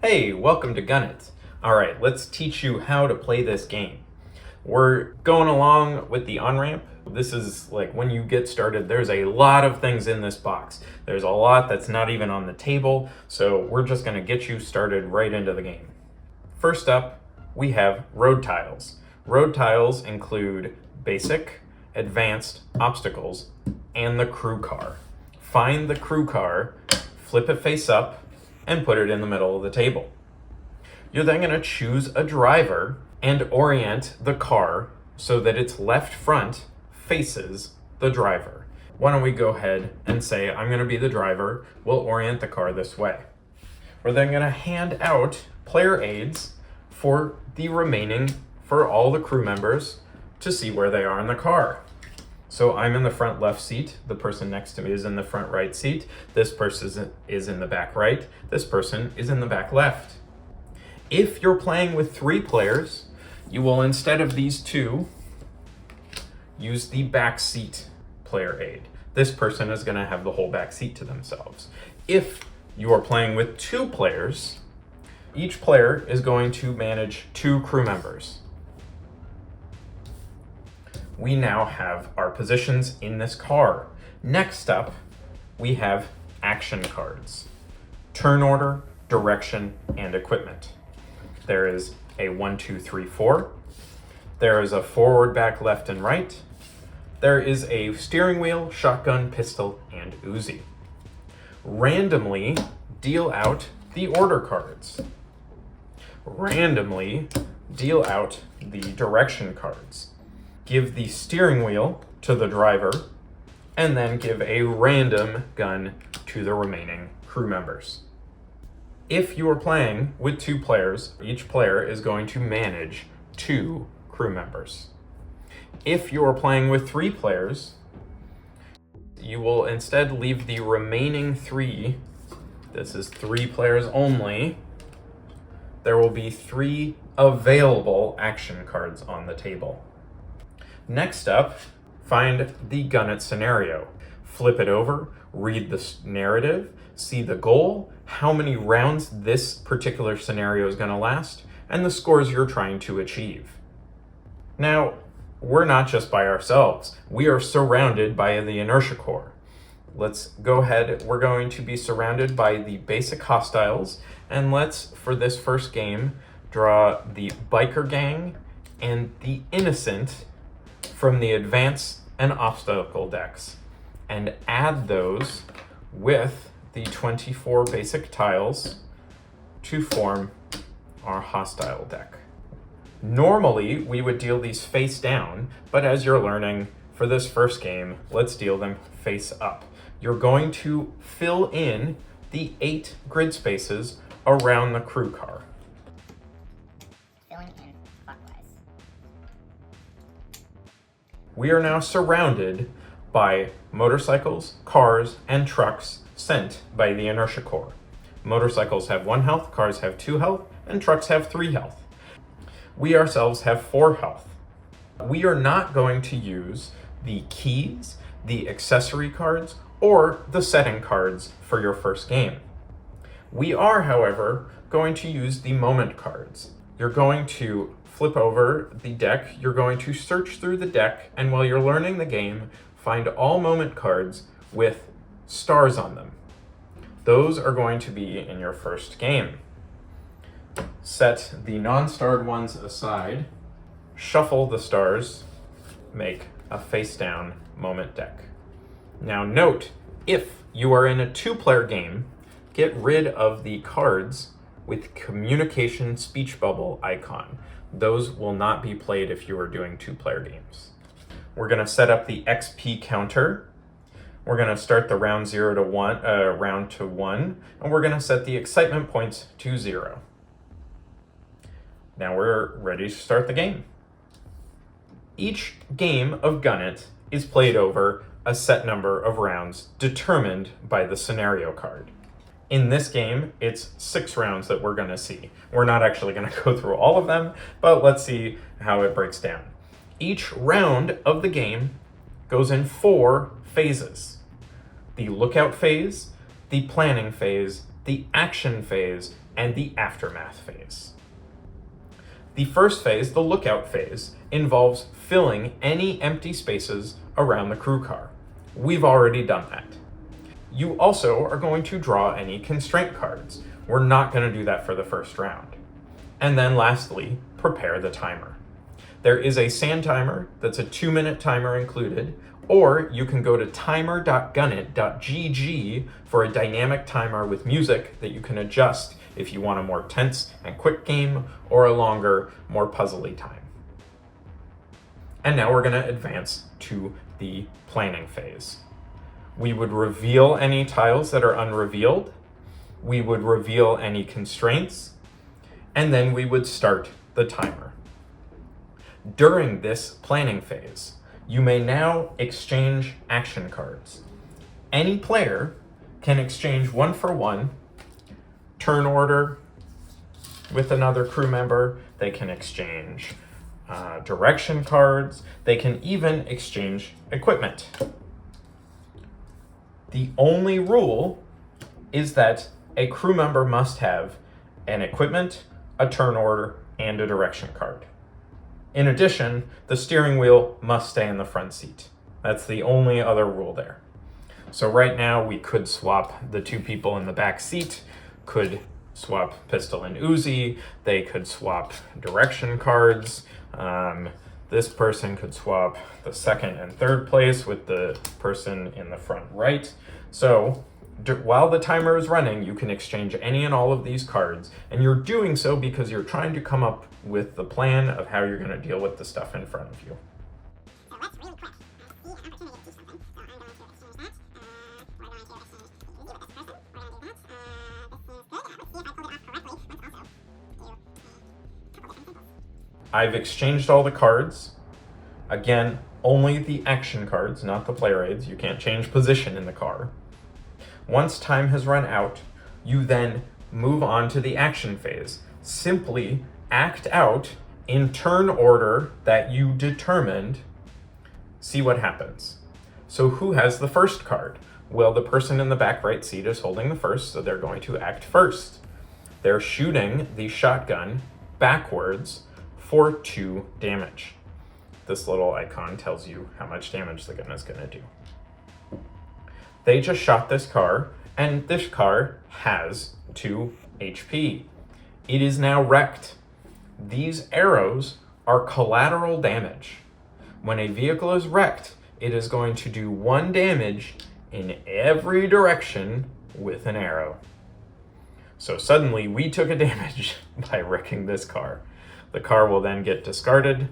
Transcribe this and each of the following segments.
Hey, welcome to Gun It. All right, let's teach you how to play this game. We're going along with the Onramp. This is like when you get started, there's a lot of things in this box. There's a lot that's not even on the table, so we're just gonna get you started right into the game. First up, we have road tiles. Road tiles include basic, advanced, obstacles, and the crew car. Find the crew car, flip it face up, and put it in the middle of the table. You're then going to choose a driver and orient the car so that its left front faces the driver. Why don't we go ahead and say, I'm going to be the driver. We'll orient the car this way. We're then going to hand out player aids for all the crew members to see where they are in the car. So I'm in the front left seat, the person next to me is in the front right seat, this person is in the back right, this person is in the back left. If you're playing with 3 players, you will, instead of these two, use the back seat player aid. This person is going to have the whole back seat to themselves. If you are playing with 2 players, each player is going to manage 2 crew members. We now have our positions in this car. Next up, we have action cards. Turn order, direction, and equipment. There is a 1, 2, 3, 4. There is a forward, back, left, and right. There is a steering wheel, shotgun, pistol, and Uzi. Randomly deal out the order cards. Randomly deal out the direction cards. Give the steering wheel to the driver, and then give a random gun to the remaining crew members. If you are playing with 2 players, each player is going to manage 2 crew members. If you are playing with 3 players, you will instead leave the remaining 3, this is 3 players only, there will be 3 available action cards on the table. Next up, find the Gun It scenario. Flip it over, read the narrative, see the goal, how many rounds this particular scenario is going to last, and the scores you're trying to achieve. Now, we're not just by ourselves. We are surrounded by the inertia core. Let's go ahead. We're going to be surrounded by the basic hostiles, and let's, for this first game, draw the biker gang and the innocent from the advance and obstacle decks, and add those with the 24 basic tiles to form our hostile deck. Normally, we would deal these face down, but as you're learning for this first game, let's deal them face up. You're going to fill in the 8 grid spaces around the crew car. We are now surrounded by motorcycles, cars, and trucks sent by the inertia core. Motorcycles have 1 health, cars have 2 health, and trucks have 3 health. We ourselves have 4 health. We are not going to use the keys, the accessory cards, or the setting cards for your first game. We are, however, going to use the moment cards. You're going to flip over the deck, you're going to search through the deck, and while you're learning the game, find all moment cards with stars on them. Those are going to be in your first game. Set the non-starred ones aside, shuffle the stars, make a face-down moment deck. Now note, if you are in a 2-player game, get rid of the cards with communication speech bubble icon. Those will not be played if you are doing 2-player games. We're going to set up the XP counter. We're going to start the round to 1, and we're going to set the excitement points to 0. Now we're ready to start the game. Each game of Gun It is played over a set number of rounds determined by the scenario card. In this game, it's 6 rounds that we're going to see. We're not actually going to go through all of them, but let's see how it breaks down. Each round of the game goes in 4 phases: the lookout phase, the planning phase, the action phase, and the aftermath phase. The first phase, the lookout phase, involves filling any empty spaces around the crew car. We've already done that. You also are going to draw any constraint cards. We're not going to do that for the first round. And then lastly, prepare the timer. There is a sand timer that's a 2-minute timer included, or you can go to timer.gunit.gg for a dynamic timer with music that you can adjust if you want a more tense and quick game or a longer, more puzzly time. And now we're going to advance to the planning phase. We would reveal any tiles that are unrevealed, we would reveal any constraints, and then we would start the timer. During this planning phase, you may now exchange action cards. Any player can exchange 1-for-1 turn order with another crew member. They can exchange direction cards. They can even exchange equipment. The only rule is that a crew member must have an equipment, a turn order, and a direction card. In addition, the steering wheel must stay in the front seat. That's the only other rule there. So right now we could swap the two people in the back seat, could swap pistol and Uzi, they could swap direction cards, this person could swap the second and third place with the person in the front right. So while the timer is running, you can exchange any and all of these cards, and you're doing so because you're trying to come up with the plan of how you're going to deal with the stuff in front of you. So let's really quick see an opportunity to do something. So I'm going to exchange that. We're going to exchange Uzi with this person. We're going to do that. This seems good. Yeah, let's see if I pulled it off correctly. Let's also do a couple different symbols. I've exchanged all the cards. Again, only the action cards, not the player aids. You can't change position in the car. Once time has run out, you then move on to the action phase. Simply act out in turn order that you determined. See what happens. So who has the first card? Well, the person in the back right seat is holding the first, so they're going to act first. They're shooting the shotgun backwards for 2 damage. This little icon tells you how much damage the gun is going to do. They just shot this car, and this car has 2 HP. It is now wrecked. These arrows are collateral damage. When a vehicle is wrecked, it is going to do 1 damage in every direction with an arrow. So suddenly we took a damage by wrecking this car. The car will then get discarded,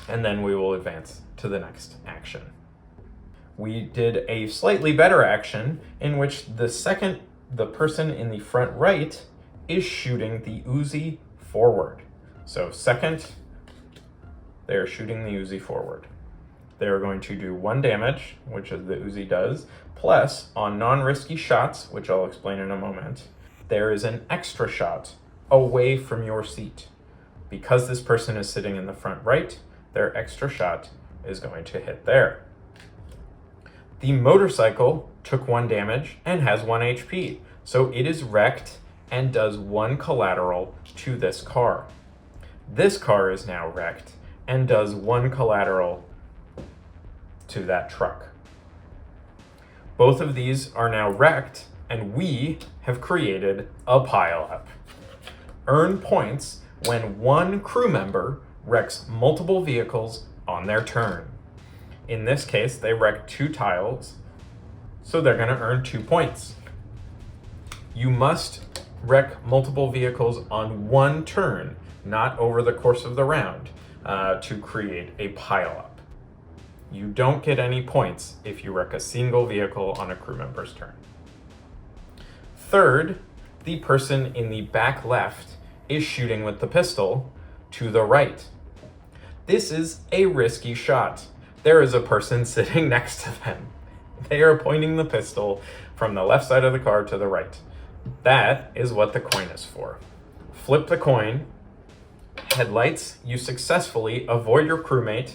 and then we will advance to the next action. We did a slightly better action in which the person in the front right is shooting the Uzi forward. So second, they are shooting the Uzi forward. They are going to do 1 damage, which is the Uzi does, plus on non-risky shots, which I'll explain in a moment, there is an extra shot away from your seat. Because this person is sitting in the front right, their extra shot is going to hit there. The motorcycle took 1 damage and has 1 HP, so it is wrecked and does 1 collateral to this car. This car is now wrecked and does 1 collateral to that truck. Both of these are now wrecked, and we have created a pile-up. Earn points when 1 crew member wrecks multiple vehicles on their turn. In this case, they wrecked 2 tiles, so they're going to earn 2 points. You must wreck multiple vehicles on 1 turn, not over the course of the round, to create a pile-up. You don't get any points if you wreck a single vehicle on a crew member's turn. Third, the person in the back left is shooting with the pistol to the right. This is a risky shot. There is a person sitting next to them. They are pointing the pistol from the left side of the car to the right. That is what the coin is for. Flip the coin. Headlights, you successfully avoid your crewmate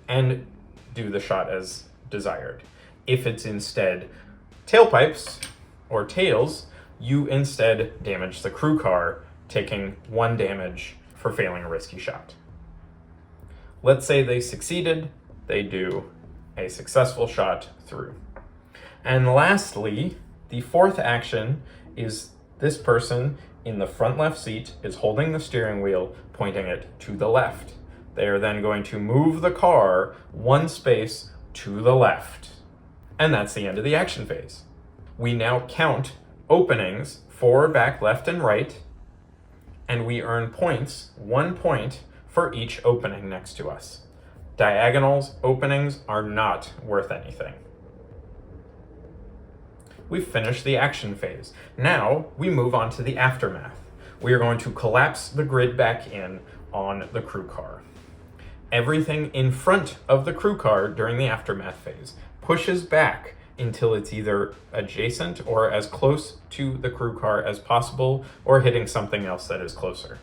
and do the shot as desired. If it's instead tailpipes or tails, You instead damage the crew car, taking 1 damage for failing a risky shot. Let's say they succeeded, they do a successful shot through. And lastly, the 4th action is this person in the front left seat is holding the steering wheel, pointing it to the left. They are then going to move the car 1 space to the left. And that's the end of the action phase. We now count openings forward, back, left, and right, and we earn points, 1 point for each opening next to us. Diagonals, openings are not worth anything. We've finished the action phase. Now we move on to the aftermath. We are going to collapse the grid back in on the crew car. Everything in front of the crew car during the aftermath phase pushes back until it's either adjacent or as close to the crew car as possible, or hitting something else that is closer.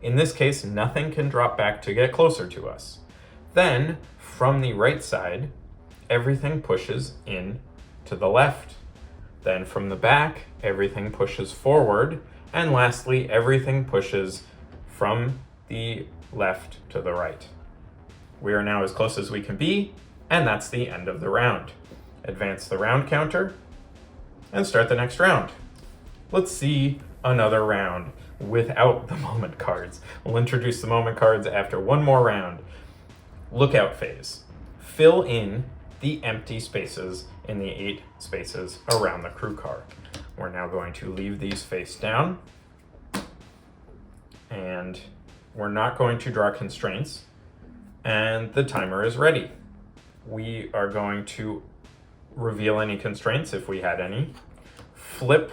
In this case, nothing can drop back to get closer to us. Then, from the right side, everything pushes in to the left. Then from the back, everything pushes forward. And lastly, everything pushes from the left to the right. We are now as close as we can be, and that's the end of the round. Advance the round counter and start the next round. Let's see another round without the moment cards. We'll introduce the moment cards after 1 more round. Lookout phase. Fill in the empty spaces in the 8 spaces around the crew car. We're now going to leave these face down, and we're not going to draw constraints, and the timer is ready. We are going to reveal any constraints if we had any, flip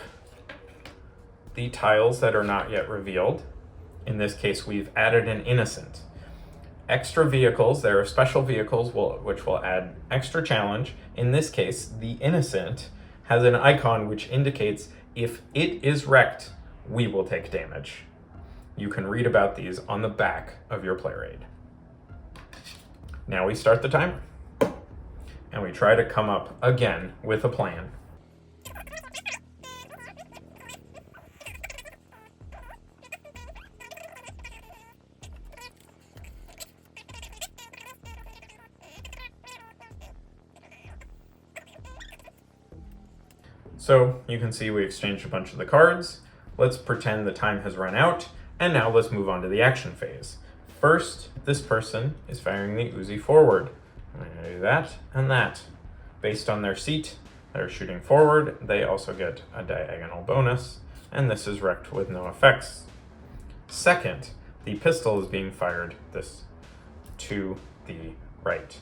the tiles that are not yet revealed. In this case, we've added an innocent. Extra vehicles, there are special vehicles which will add extra challenge. In this case, the innocent has an icon which indicates if it is wrecked, we will take damage. You can read about these on the back of your player aid. Now we start the timer, and we try to come up again with a plan. So you can see we exchanged a bunch of the cards. Let's pretend the time has run out, and now let's move on to the action phase. First, this person is firing the Uzi forward. I'm going to do that and that. Based on their seat, they're shooting forward. They also get a diagonal bonus, and this is wrecked with no effects. Second, the pistol is being fired this to the right.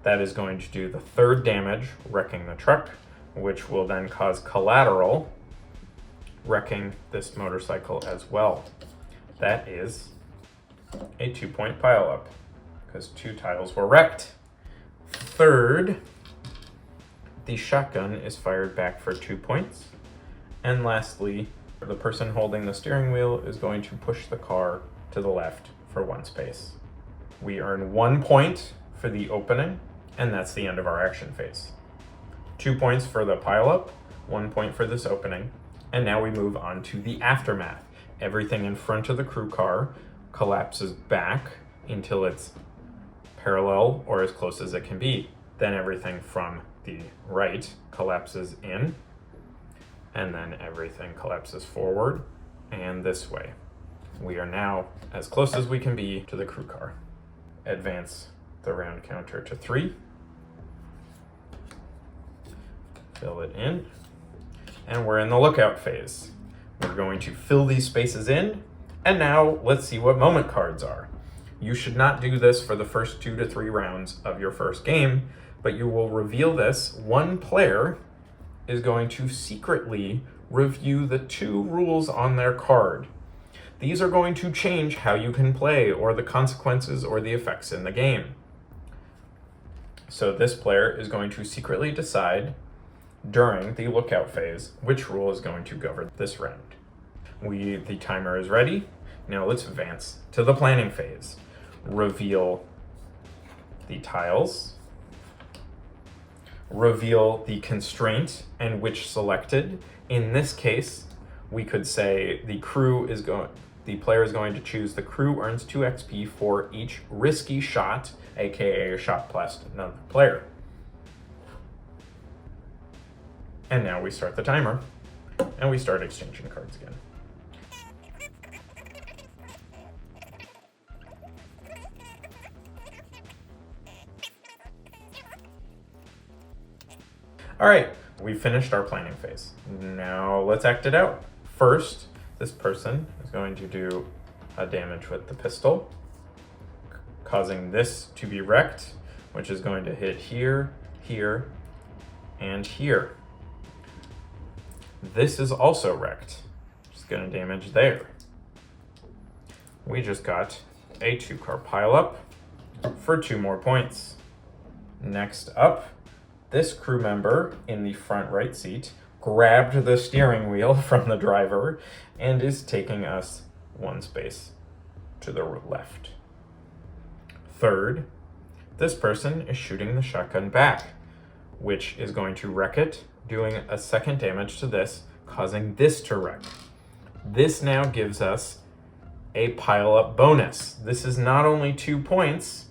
That is going to do the 3rd damage, wrecking the truck, which will then cause collateral, wrecking this motorcycle as well. That is a 2-point pileup, because 2 tiles were wrecked. Third, the shotgun is fired back for 2 points. And lastly, the person holding the steering wheel is going to push the car to the left for 1 space. We earn 1 point for the opening, and that's the end of our action phase. 2 points for the pileup, 1 point for this opening, and now we move on to the aftermath. Everything in front of the crew car collapses back until it's parallel or as close as it can be. Then everything from the right collapses in, and then everything collapses forward and this way. We are now as close as we can be to the crew car. Advance the round counter to 3. Fill it in, and we're in the lookout phase. We're going to fill these spaces in, and now let's see what moment cards are. You should not do this for the first 2 to 3 rounds of your first game, but you will reveal this. One player is going to secretly review the 2 rules on their card. These are going to change how you can play, or the consequences or the effects in the game. So this player is going to secretly decide during the lookout phase which rule is going to govern this round. The timer is ready. Now let's advance to the planning phase. Reveal the tiles. Reveal the constraint and which selected. In this case, we could say the player is going to choose the crew earns 2 XP for each risky shot, aka a shot past another player. And now we start the timer, and we start exchanging cards again. All right, we finished our planning phase. Now let's act it out. First, this person is going to do a damage with the pistol, causing this to be wrecked, which is going to hit here, here, and here. This is also wrecked, which is going to damage there. We just got a 2-card pileup for 2 more points. Next up, this crew member in the front right seat grabbed the steering wheel from the driver and is taking us 1 space to the left. Third, this person is shooting the shotgun back, which is going to wreck it, doing a 2nd damage to this, causing this to wreck. This now gives us a pile-up bonus. This is not only 2 points,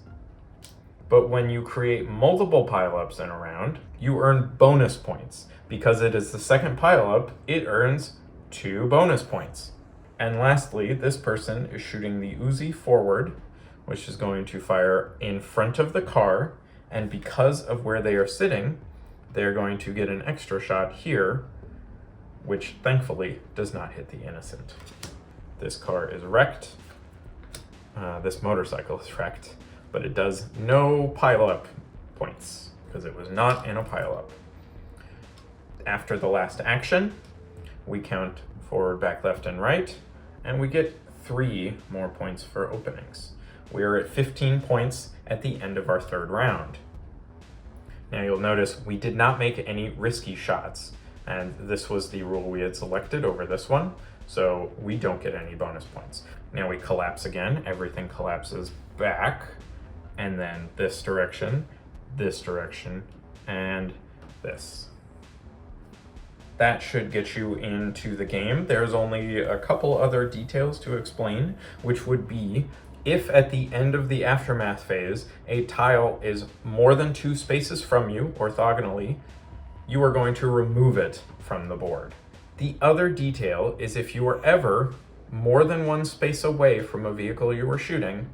but when you create multiple pile-ups in a round, you earn bonus points. Because it is the 2nd pile-up, it earns 2 bonus points. And lastly, this person is shooting the Uzi forward, which is going to fire in front of the car, and because of where they are sitting, they're going to get an extra shot here, which thankfully does not hit the innocent. This car is wrecked. This motorcycle is wrecked. But it does no pile-up points because it was not in a pile-up. After the last action, we count forward, back, left, and right, and we get 3 more points for openings. We are at 15 points at the end of our 3rd round. Now you'll notice we did not make any risky shots, and this was the rule we had selected over this one, so we don't get any bonus points. Now we collapse again, everything collapses back, and then this direction, and this. That should get you into the game. There's only a couple other details to explain, which would be if at the end of the aftermath phase, a tile is more than 2 spaces from you, orthogonally, you are going to remove it from the board. The other detail is if you are ever more than 1 space away from a vehicle you were shooting,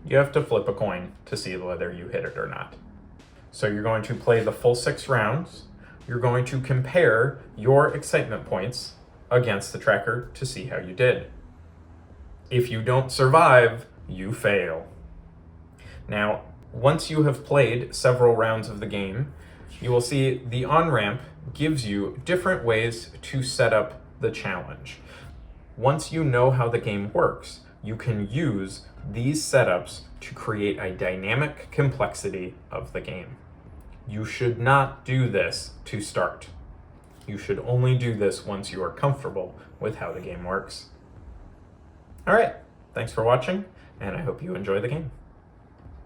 you have to flip a coin to see whether you hit it or not. So you're going to play the full 6 rounds. You're going to compare your excitement points against the tracker to see how you did. If you don't survive, you fail. Now, once you have played several rounds of the game, you will see the on-ramp gives you different ways to set up the challenge. Once you know how the game works, you can use these setups to create a dynamic complexity of the game. You should not do this to start. You should only do this once you are comfortable with how the game works. All right, thanks for watching, and I hope you enjoy the game.